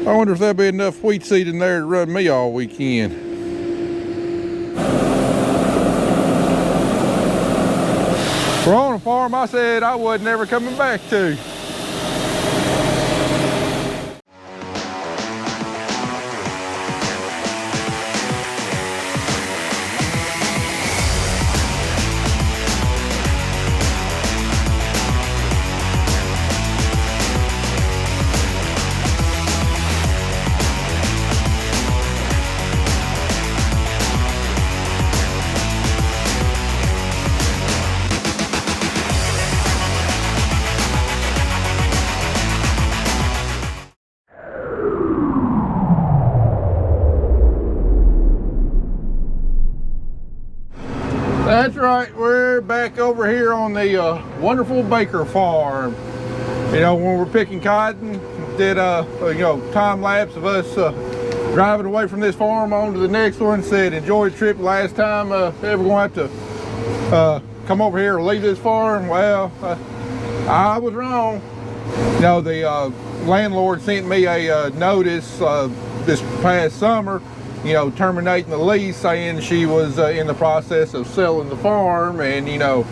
I wonder if there'll be enough wheat seed in there to run me all weekend. We're on a farm I said I wasn't ever coming back to. That's right, we're back over here on the wonderful Baker farm. You know, when we're picking cotton, did time lapse of us driving away from this farm on to the next one. Said enjoyed the trip last time. Ever gonna have to come over here or leave this farm? Well, I was wrong. You know, the landlord sent me a notice this past summer, you know, terminating the lease, saying she was in the process of selling the farm. And you know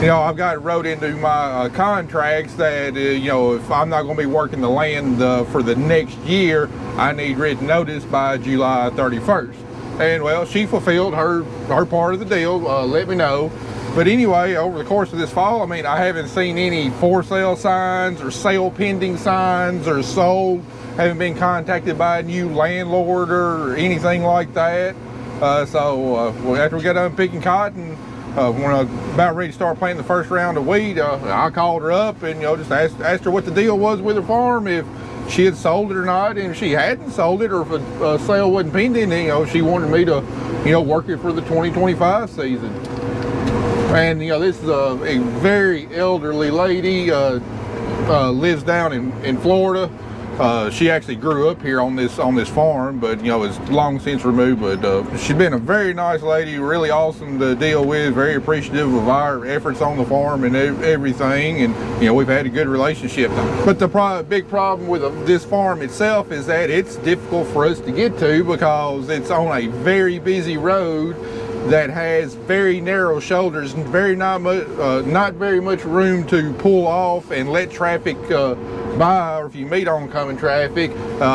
I've got it wrote into my contracts that if I'm not going to be working the land for the next year, I need written notice by July 31st. And well, she fulfilled her part of the deal. Let me know. But anyway, over the course of this fall, I mean, I haven't seen any for sale signs or sale pending signs or sold. Haven't been contacted by a new landlord or anything like that. So after we got done picking cotton, when I was about ready to start planting the first round of wheat, I called her up and just asked her what the deal was with her farm, if she had sold it or not. And if she hadn't sold it, or if a sale wasn't pending, she wanted me to work it for the 2025 season. And this is a very elderly lady, lives down in Florida. She actually grew up here on this farm, but is long since removed. But she's been a very nice lady, really awesome to deal with, very appreciative of our efforts on the farm and everything. And we've had a good relationship. But the big problem with this farm itself is that it's difficult for us to get to, because it's on a very busy road that has very narrow shoulders and not very much room to pull off and let traffic by, or if you meet oncoming traffic.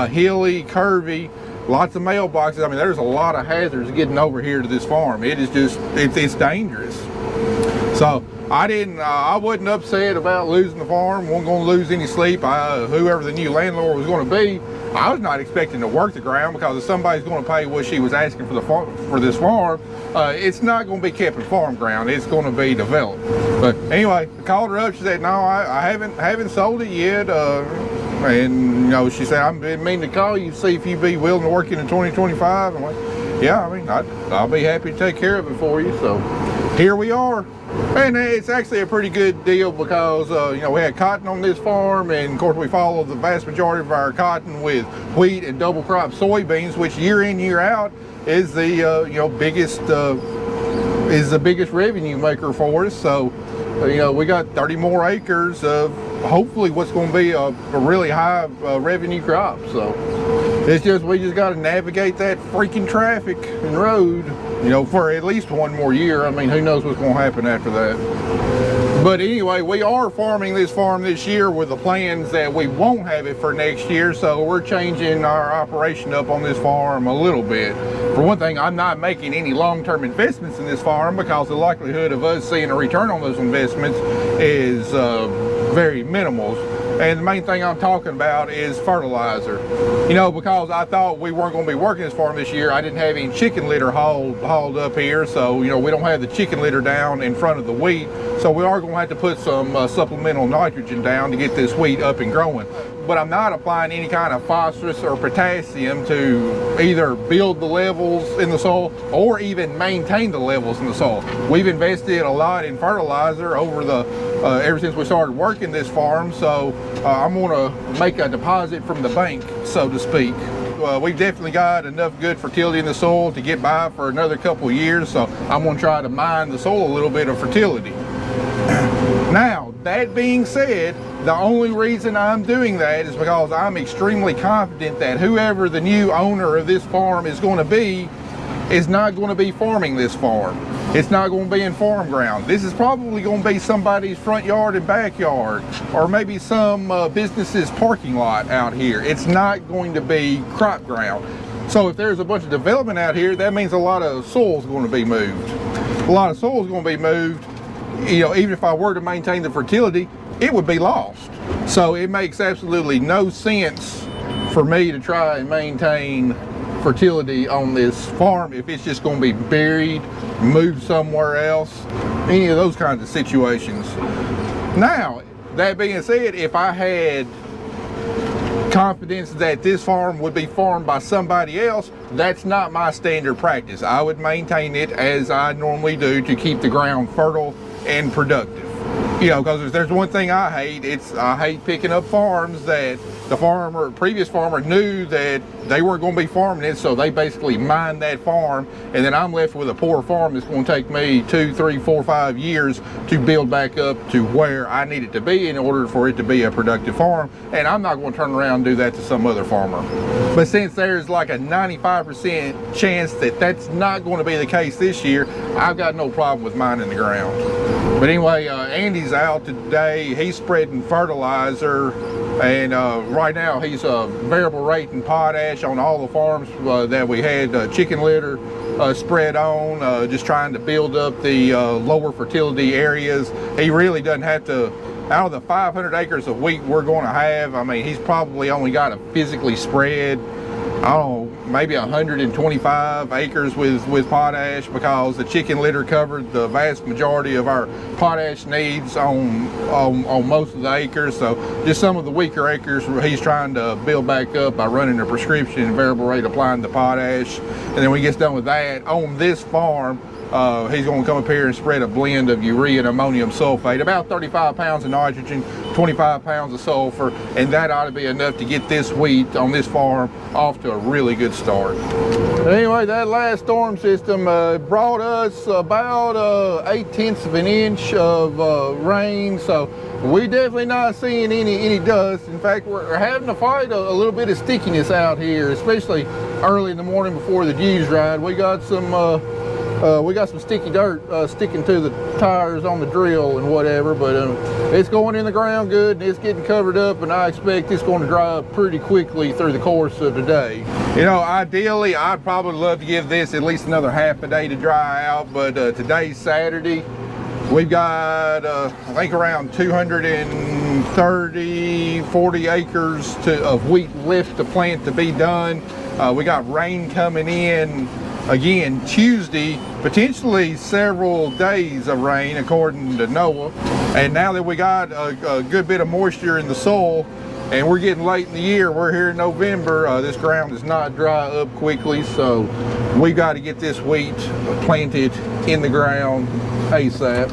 Hilly, curvy, lots of mailboxes. I mean, there's a lot of hazards getting over here to this farm. It is just, it's dangerous. So I wasn't upset about losing the farm. Wasn't going to lose any sleep. Whoever the new landlord was going to be, I was not expecting to work the ground, because if somebody's going to pay what she was asking for this farm, it's not going to be kept in farm ground. It's going to be developed. But anyway, I called her up. She said, no, I haven't sold it yet. And she said, I've been meaning to call you to see if you'd be willing to work in 2025. I'm like, yeah, I mean, I'll be happy to take care of it for you. So here we are. And it's actually a pretty good deal, because we had cotton on this farm, and of course we follow the vast majority of our cotton with wheat and double crop soybeans, which year in, year out is the biggest revenue maker for us. So we got 30 more acres of hopefully what's going to be a really high revenue crop. So we just got to navigate that freaking traffic and road, for at least one more year. I mean, who knows what's going to happen after that. But anyway, we are farming this farm this year with the plans that we won't have it for next year. So we're changing our operation up on this farm a little bit. For one thing, I'm not making any long-term investments in this farm, because the likelihood of us seeing a return on those investments is very minimal. And the main thing I'm talking about is fertilizer. Because I thought we weren't going to be working this farm this year, I didn't have any chicken litter hauled up here. So, we don't have the chicken litter down in front of the wheat. So we are going to have to put some supplemental nitrogen down to get this wheat up and growing. But I'm not applying any kind of phosphorus or potassium to either build the levels in the soil or even maintain the levels in the soil. We've invested a lot in fertilizer over ever since we started working this farm. So I'm going to make a deposit from the bank, so to speak. We've definitely got enough good fertility in the soil to get by for another couple of years. So I'm going to try to mine the soil a little bit of fertility. Now, that being said, the only reason I'm doing that is because I'm extremely confident that whoever the new owner of this farm is going to be is not going to be farming this farm. It's not going to be in farm ground. This is probably going to be somebody's front yard and backyard, or maybe some business's parking lot out here. It's not going to be crop ground. So if there's a bunch of development out here, that means a lot of soil is going to be moved. A lot of soil is going to be moved. You know, even if I were to maintain the fertility, it would be lost. So it makes absolutely no sense for me to try and maintain fertility on this farm if it's just going to be buried, moved somewhere else, any of those kinds of situations. Now, that being said, if I had confidence that this farm would be farmed by somebody else, that's not my standard practice. I would maintain it as I normally do to keep the ground fertile and productive. You know, because if there's one thing I hate, I hate picking up farms that the previous farmer knew that they weren't going to be farming it, so they basically mined that farm, and then I'm left with a poor farm that's going to take me 2, 3, 4, 5 years to build back up to where I need it to be in order for it to be a productive farm, and I'm not going to turn around and do that to some other farmer. But since there's like a 95% chance that that's not going to be the case this year, I've got no problem with mining the ground. But anyway, Andy's out today. He's spreading fertilizer, and right now he's variable rate in potash on all the farms that we had chicken litter spread on, just trying to build up the lower fertility areas. He really doesn't have to, out of the 500 acres of wheat we're going to have, I mean, he's probably only got to physically spread, I don't know, maybe 125 acres with potash, because the chicken litter covered the vast majority of our potash needs on most of the acres. So just some of the weaker acres he's trying to build back up by running a prescription and variable rate applying the potash. And then when he gets done with that, on this farm, he's going to come up here and spread a blend of urea and ammonium sulfate, about 35 pounds of nitrogen, 25 pounds of sulfur, and that ought to be enough to get this wheat on this farm off to a really good start. Anyway, that last storm system brought us about 0.8 of an inch of rain, so we definitely not seeing any dust. In fact, we're having to fight a little bit of stickiness out here, especially early in the morning before the dews dried. We got some sticky dirt sticking to the tires on the drill and whatever, but it's going in the ground good and it's getting covered up, and I expect it's going to dry up pretty quickly through the course of the day. You know, ideally, I'd probably love to give this at least another half a day to dry out, but today's Saturday. We've got, I think, around 230, 40 acres of wheat left to plant to be done. We got rain coming in again Tuesday, potentially several days of rain according to NOAA. And now that we got a good bit of moisture in the soil and we're getting late in the year, we're here in November, this ground does not dry up quickly, so we've got to get this wheat planted in the ground ASAP.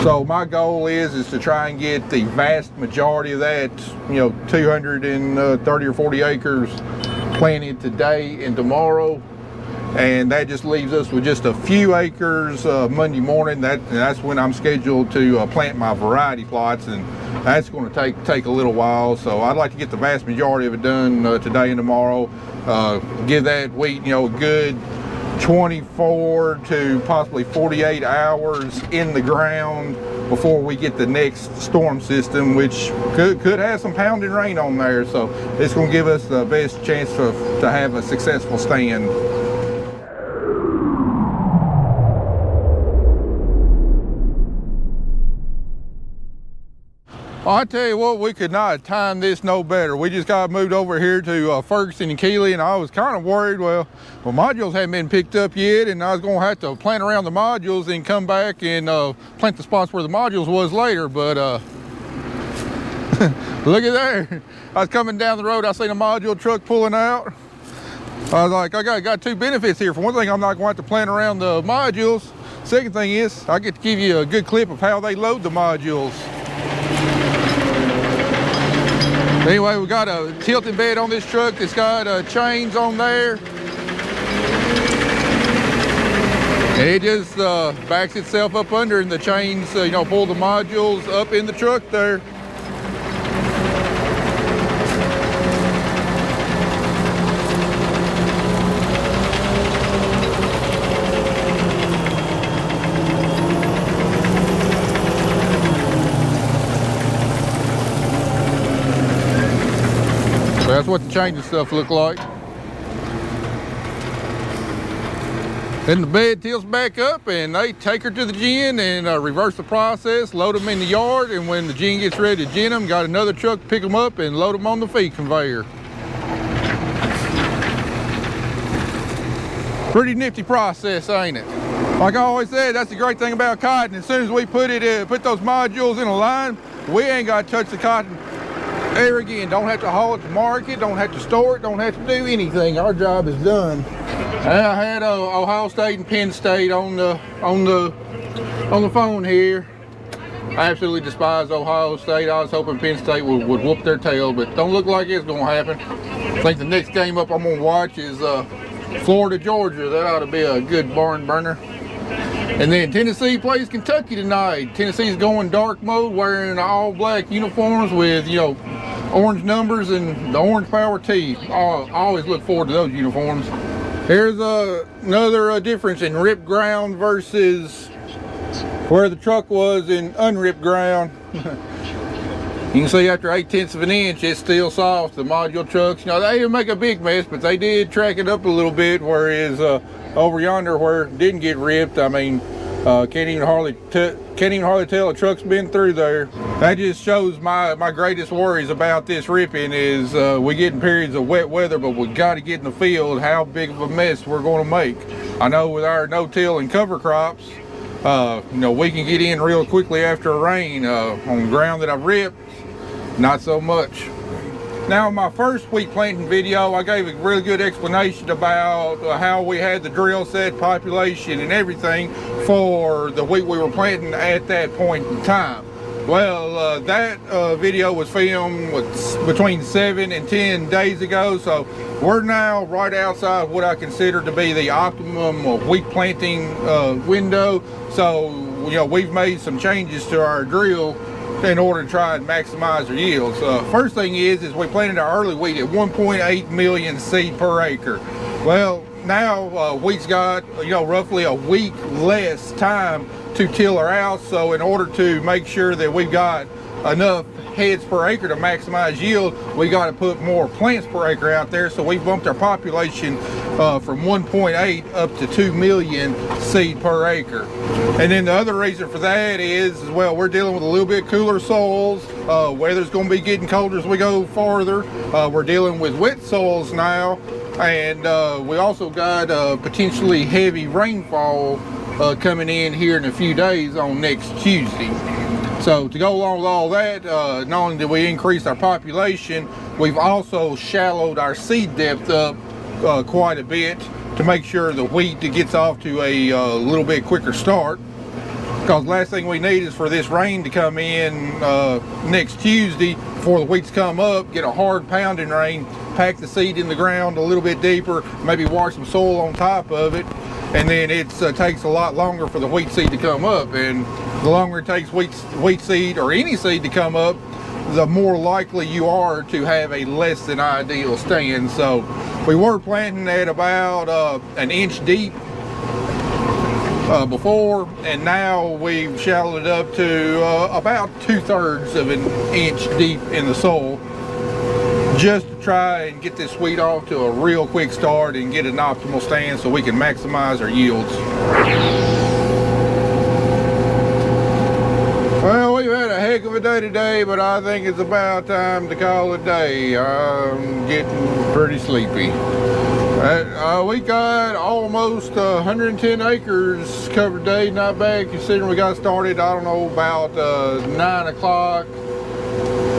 So my goal is to try and get the vast majority of that, 230 or 40 acres planted today and tomorrow. And that just leaves us with just a few acres Monday morning. That's when I'm scheduled to plant my variety plots, and that's going to take a little while. So I'd like to get the vast majority of it done today and tomorrow. Give that wheat, a good 24 to possibly 48 hours in the ground before we get the next storm system, which could have some pounding rain on there. So it's going to give us the best chance to have a successful stand. Well, I tell you what, we could not have timed this no better. We just got moved over here to Ferguson and Keeley, and I was kind of worried, well, modules hadn't been picked up yet, and I was going to have to plant around the modules and come back and plant the spots where the modules was later, but look at there. I was coming down the road, I seen a module truck pulling out. I was like, I got two benefits here. For one thing, I'm not going to have to plant around the modules. Second thing is, I get to give you a good clip of how they load the modules. Anyway, we got a tilting bed on this truck that's got chains on there. And it just backs itself up under, and the chains, you know, pull the modules up in the truck there. So that's what the chain and stuff look like. Then the bed tilts back up and they take her to the gin and reverse the process, load them in the yard, and when the gin gets ready to gin them, got another truck to pick them up and load them on the feed conveyor. Pretty nifty process, ain't it? Like I always said, that's the great thing about cotton. As soon as we put those modules in a line, we ain't got to touch the cotton ever again. Don't have to haul it to market, don't have to store it, don't have to do anything. Our job is done. I had Ohio State and Penn State on the phone here. I absolutely despise Ohio State. I was hoping Penn State would whoop their tail, but don't look like it's going to happen. I think the next game up I'm going to watch is Florida, Georgia. That ought to be a good barn burner. And then Tennessee plays Kentucky tonight. Tennessee's going dark mode, wearing all black uniforms with, you know, orange numbers and the orange power T. I always look forward to those uniforms. Here's another difference in ripped ground versus where the truck was in unripped ground. You can see after 8/10 of an inch, it's still soft. The module trucks, you know, they didn't make a big mess, but they did track it up a little bit. Whereas over yonder where it didn't get ripped, I mean, can't even hardly tell a truck's been through there. That just shows my greatest worries about this ripping is we get in periods of wet weather, but we got to get in the field how big of a mess we're going to make. I know with our no-till and cover crops, you know, we can get in real quickly after a rain. On ground that I've ripped, not so much. Now, in my first wheat planting video, I gave a really good explanation about how we had the drill set, population, and everything for the wheat we were planting at that point in time. Well, that video was filmed between 7 and 10 days ago, so we're now right outside what I consider to be the optimum wheat planting window. So, you know, we've made some changes to our drill in order to try and maximize our yields. First thing is we planted our early wheat at 1.8 million seed per acre. Well, now wheat's got, you know, roughly a week less time to till her out. So in order to make sure that we've got enough heads per acre to maximize yield, we got to put more plants per acre out there. So we bumped our population from 1.8 up to 2 million seed per acre. And then the other reason for that is, well, we're dealing with a little bit cooler soils. Weather's going to be getting colder as we go farther. We're dealing with wet soils now, and we also got potentially heavy rainfall coming in here in a few days on next Tuesday. So to go along with all that, not only did we increase our population, we've also shallowed our seed depth up quite a bit to make sure the wheat gets off to a little bit quicker start. Because last thing we need is for this rain to come in next Tuesday before the wheats come up, get a hard pounding rain, pack the seed in the ground a little bit deeper, maybe wash some soil on top of it, and then it takes a lot longer for the wheat seed to come up. And the longer it takes wheat seed or any seed to come up, the more likely you are to have a less than ideal stand. So we were planting at about an inch deep before, and now we've shallowed it up to about 2/3 of an inch deep in the soil, just to try and get this wheat off to a real quick start and get an optimal stand so we can maximize our yields. Well, we've had a heck of a day today, but I think it's about time to call it a day. I'm getting pretty sleepy. We got almost 110 acres covered today. Not bad considering we got started, I don't know, about 9 o'clock.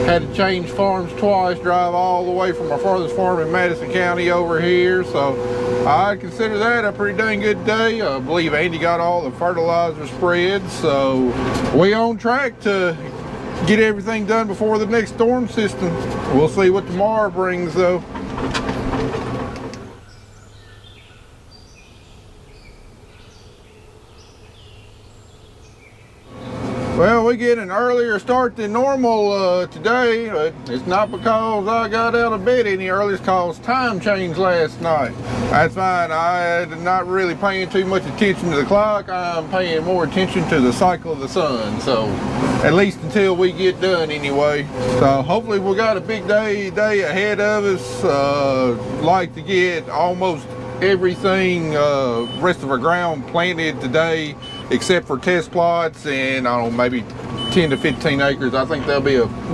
Had to change farms twice, drive all the way from our farthest farm in Madison County over here. So I consider that a pretty dang good day. I believe Andy got all the fertilizer spread, so we on track to get everything done before the next storm system. We'll see what tomorrow brings though. Well, we get an earlier start than normal today, but it's not because I got out of bed any earlier, it's because time changed last night. That's fine. I'm not really paying too much attention to the clock. I'm paying more attention to the cycle of the sun, so at least until we get done anyway. So hopefully we got a big day ahead of us. Like to get almost everything rest of our ground planted today except for test plots, and I don't know, maybe 10 to 15 acres. I think that'll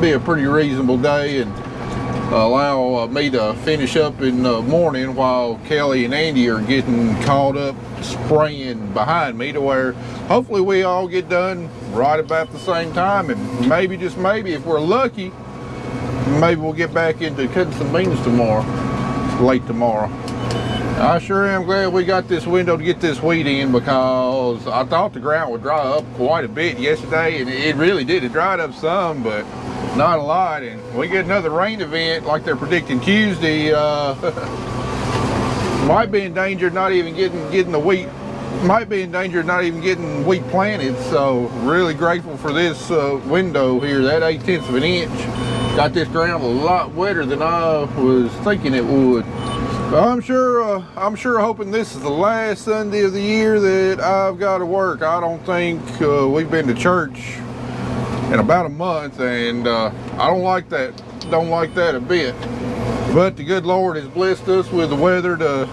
be a pretty reasonable day, and allow me to finish up in the morning while Kelly and Andy are getting caught up spraying behind me, to where hopefully we all get done right about the same time, and maybe, just maybe, if we're lucky, maybe we'll get back into cutting some beans tomorrow, late tomorrow. I sure am glad we got this window to get this wheat in, because I thought the ground would dry up quite a bit yesterday, and it really did. It dried up some, but not a lot. And we get another rain event like they're predicting Tuesday. Might be in danger of not even getting the wheat. Might be in danger of not even getting wheat planted. So really grateful for this window here. That 8/10 of an inch got this ground a lot wetter than I was thinking it would. I'm sure hoping this is the last Sunday of the year that I've got to work. I don't think we've been to church in about a month, and I don't like that a bit. But the good Lord has blessed us with the weather to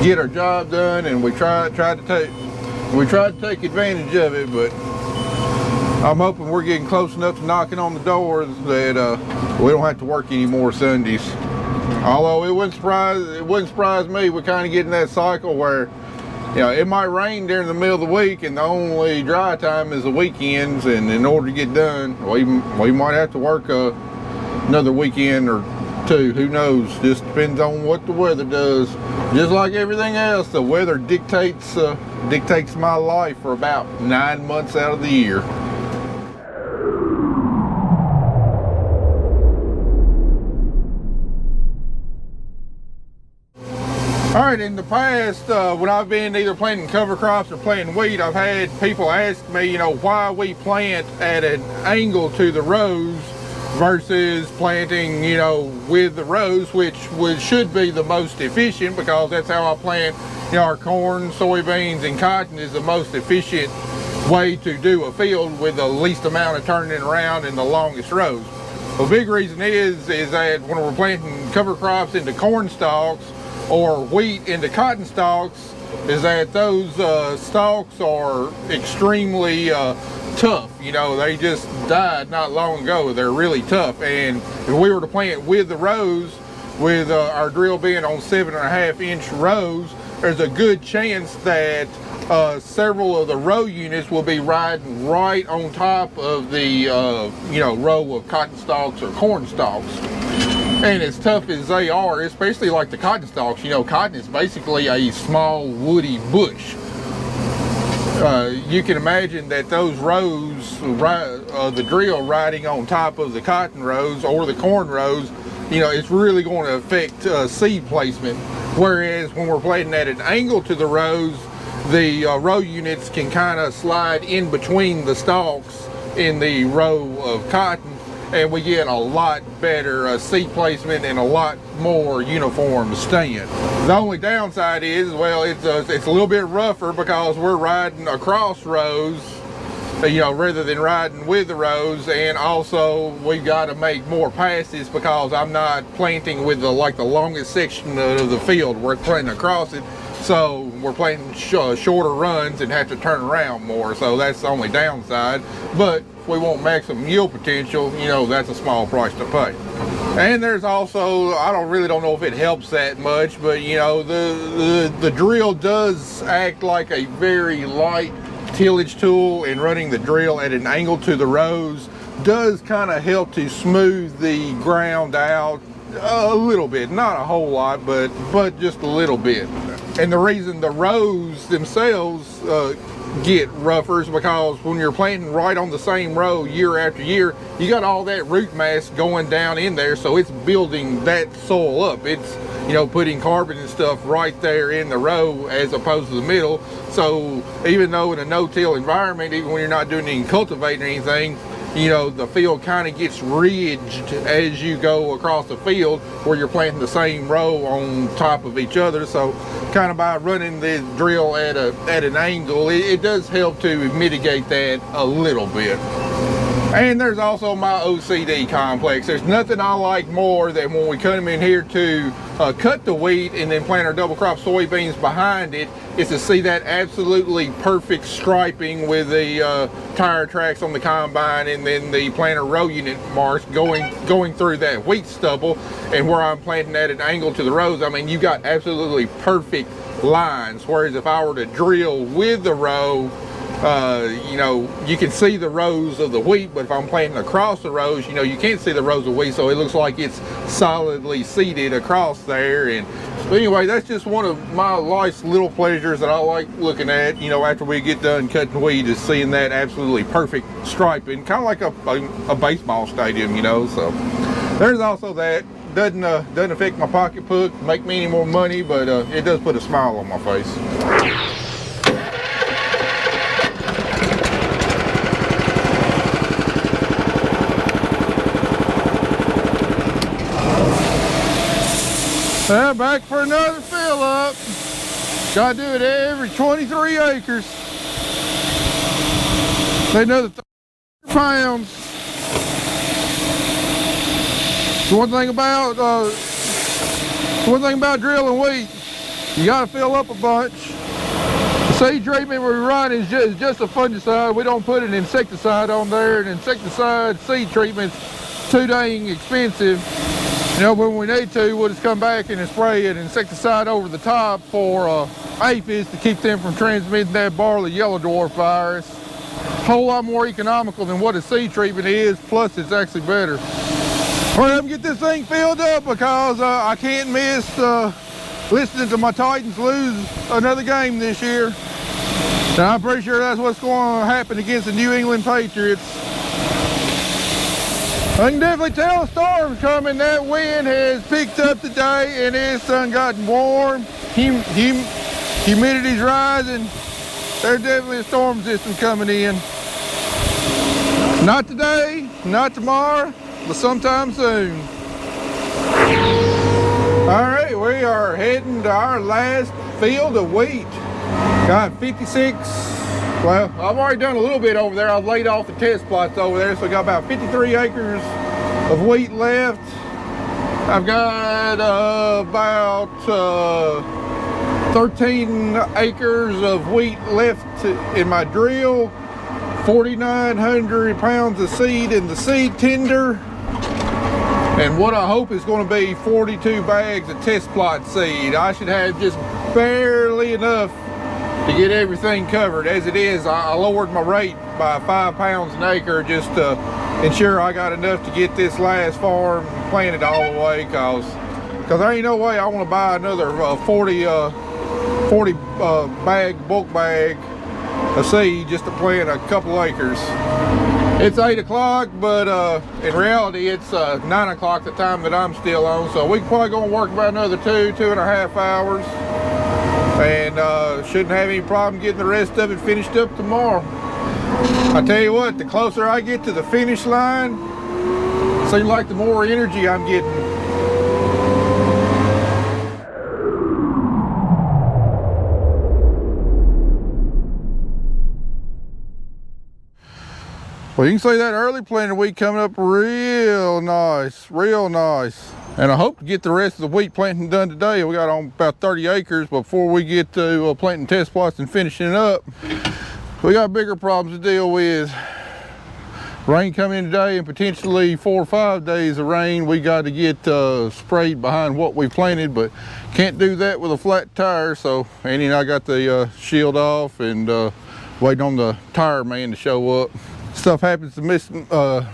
get our job done, and we tried to take advantage of it. But I'm hoping we're getting close enough to knocking on the doors that we don't have to work any more Sundays. Although it wouldn't surprise me. We're kind of getting that cycle where, you know, it might rain during the middle of the week and the only dry time is the weekends, and in order to get done, we might have to work another weekend or two. Who knows? Just depends on what the weather does. Just like everything else, the weather dictates my life for about 9 months out of the year. All right, in the past, when I've been either planting cover crops or planting wheat, I've had people ask me, you know, why we plant at an angle to the rows versus planting, you know, with the rows, which should be the most efficient, because that's how I plant, you know, our corn, soybeans, and cotton is the most efficient way to do a field with the least amount of turning around and the longest rows. The big reason is that when we're planting cover crops into corn stalks or wheat into cotton stalks, is that those stalks are extremely tough. You know, they just died not long ago. They're really tough, and if we were to plant with the rows, with our drill being on 7.5 inch rows, there's a good chance that several of the row units will be riding right on top of the you know, row of cotton stalks or corn stalks. And as tough as they are, especially like the cotton stalks, you know, cotton is basically a small woody bush. You can imagine that those rows, the drill riding on top of the cotton rows or the corn rows, you know, it's really going to affect seed placement. Whereas when we're planting at an angle to the rows, the row units can kind of slide in between the stalks in the row of cotton, and we get a lot better seed placement and a lot more uniform stand. The only downside is, well, it's a little bit rougher because we're riding across rows, you know, rather than riding with the rows, and also we've got to make more passes because I'm not planting with the longest section of the field. We're planting across it, so we're planting shorter runs and have to turn around more. So that's the only downside. But if we want maximum yield potential, you know, that's a small price to pay. And there's also, I really don't know if it helps that much, but you know, the drill does act like a very light tillage tool, and running the drill at an angle to the rows does kind of help to smooth the ground out a little bit, not a whole lot, but just a little bit. And the reason the rows themselves get rougher is because when you're planting right on the same row year after year, you got all that root mass going down in there, so it's building that soil up. It's, you know, putting carbon and stuff right there in the row as opposed to the middle. So even though in a no-till environment, even when you're not doing any cultivating or anything, you know, the field kind of gets ridged as you go across the field where you're planting the same row on top of each other. So kind of by running the drill at an angle, it does help to mitigate that a little bit. And there's also my OCD complex. There's nothing I like more than when we come in here to cut the wheat and then plant our double crop soybeans behind it, is to see that absolutely perfect striping with the tire tracks on the combine and then the planter row unit marks going through that wheat stubble, and where I'm planting at an angle to the rows. I mean, you got absolutely perfect lines, whereas if I were to drill with the row, you know, you can see the rows of the wheat, but if I'm planting across the rows, you know, you can't see the rows of wheat, so it looks like it's solidly seated across there. And but anyway, that's just one of my life's little pleasures that I like looking at, you know, after we get done cutting wheat, is seeing that absolutely perfect striping, kind of like a baseball stadium, you know. So there's also that. Doesn't affect my pocketbook, make me any more money, but it does put a smile on my face. Back for another fill up. Gotta do it every 23 acres. Another 30 pounds. The one thing about drilling wheat, you gotta fill up a bunch. The seed treatment we run is just a fungicide. We don't put an insecticide on there. An insecticide seed treatment's too dang expensive. You know, when we need to, we'll just come back and spray an insecticide over the top for aphids to keep them from transmitting that barley yellow dwarf virus. A whole lot more economical than what a seed treatment is, plus it's actually better. All right, let me get this thing filled up because I can't miss listening to my Titans lose another game this year. Now, I'm pretty sure that's what's going to happen against the New England Patriots. I can definitely tell a storm's coming. That wind has picked up today and it's done gotten warm. Humidity's rising. There's definitely a storm system coming in. Not today, not tomorrow, but sometime soon. All right, we are heading to our last field of wheat. Got 56. Well, I've already done a little bit over there. I've laid off the test plots over there, so I got about 53 acres of wheat left. I've got about 13 acres of wheat left in my drill, 4,900 pounds of seed in the seed tender, and what I hope is going to be 42 bags of test plot seed. I should have just barely enough to get everything covered. As it is, I lowered my rate by 5 pounds an acre just to ensure I got enough to get this last farm planted all the way, because there ain't no way I want to buy another 40 bulk bag of seed just to plant a couple acres. It's 8 o'clock, but in reality it's 9 o'clock the time that I'm still on, so we can probably go and work about another 2.5 hours. And shouldn't have any problem getting the rest of it finished up tomorrow. I tell you what, the closer I get to the finish line, it seems like the more energy I'm getting. Well, you can see that early planted wheat coming up real nice, real nice. And I hope to get the rest of the wheat planting done today. We got on about 30 acres before we get to planting test plots and finishing it up. We got bigger problems to deal with. Rain coming in today and potentially 4 or 5 days of rain. We got to get sprayed behind what we planted, but can't do that with a flat tire. So Andy and I got the shield off and waiting on the tire man to show up. Stuff happens to miss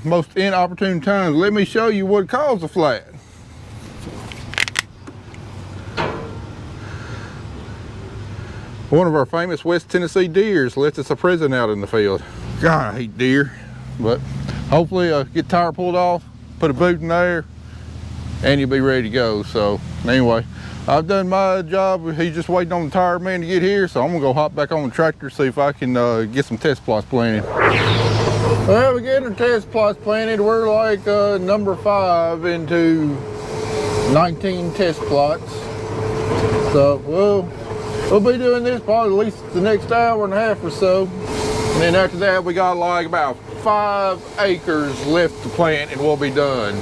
most inopportune times. Let me show you what caused the flat. One of our famous West Tennessee deers left us a present out in the field. God, I hate deer, but hopefully get the tire pulled off, put a boot in there, and you'll be ready to go. So anyway, I've done my job. He's just waiting on the tire man to get here, so I'm gonna go hop back on the tractor, see if I can get some test plots planted. Well, we get our test plots planted. We're like number 5 into 19 test plots. So we'll be doing this probably at least the next hour and a half or so. And then after that, we got like about 5 acres left to plant and we'll be done.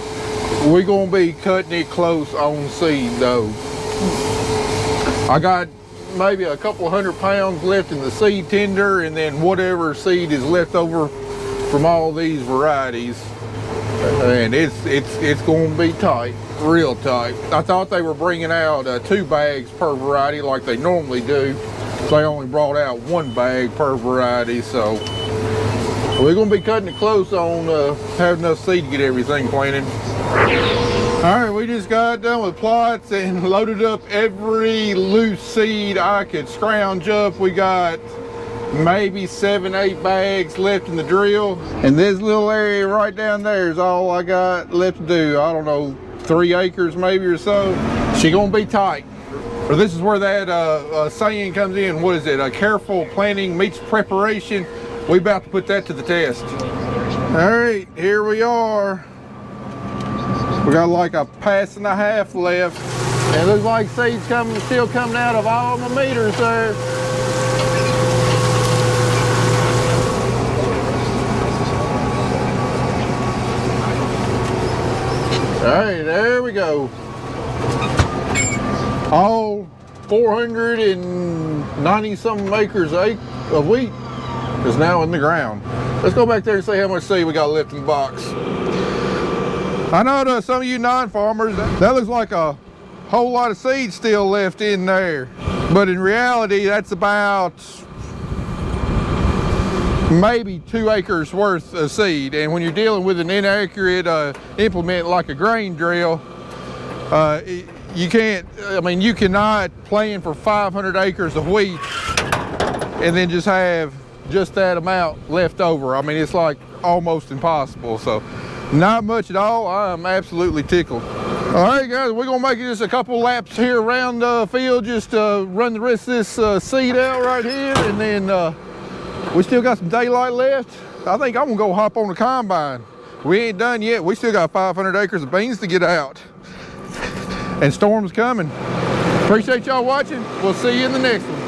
We're gonna be cutting it close on seed though. I got maybe a couple 100 pounds left in the seed tender, and then whatever seed is left over from all these varieties. And it's gonna be tight, real tight. I thought they were bringing out 2 bags per variety like they normally do. So they only brought out 1 bag per variety. So we're gonna be cutting it close on having enough seed to get everything planted. All right, we just got done with plots and loaded up every loose seed I could scrounge up. We got maybe 7, 8 bags left in the drill. And this little area right down there is all I got left to do. I don't know, 3 acres maybe or so. She gonna be tight. Or this is where that saying comes in. What is it? Careful planting meets preparation. We about to put that to the test. All right, here we are. We got like a pass and a half left. And it looks like seeds still coming out of all my meters there. All right, there we go. All 490 something acres of wheat is now in the ground. Let's go back there and see how much seed we got left in the box. I know to some of you non-farmers, that looks like a whole lot of seed still left in there. But in reality, that's about maybe 2 acres worth of seed. And when you're dealing with an inaccurate implement like a grain drill, you cannot plan for 500 acres of wheat and then just have just that amount left over. I mean, it's like almost impossible. So not much at all. I'm absolutely tickled. All right, guys, we're gonna make just a couple laps here around the field, just run the rest of this seed out right here, and then we still got some daylight left. I think I'm gonna go hop on the combine. We ain't done yet. We still got 500 acres of beans to get out. And storm's coming. Appreciate y'all watching. We'll see you in the next one.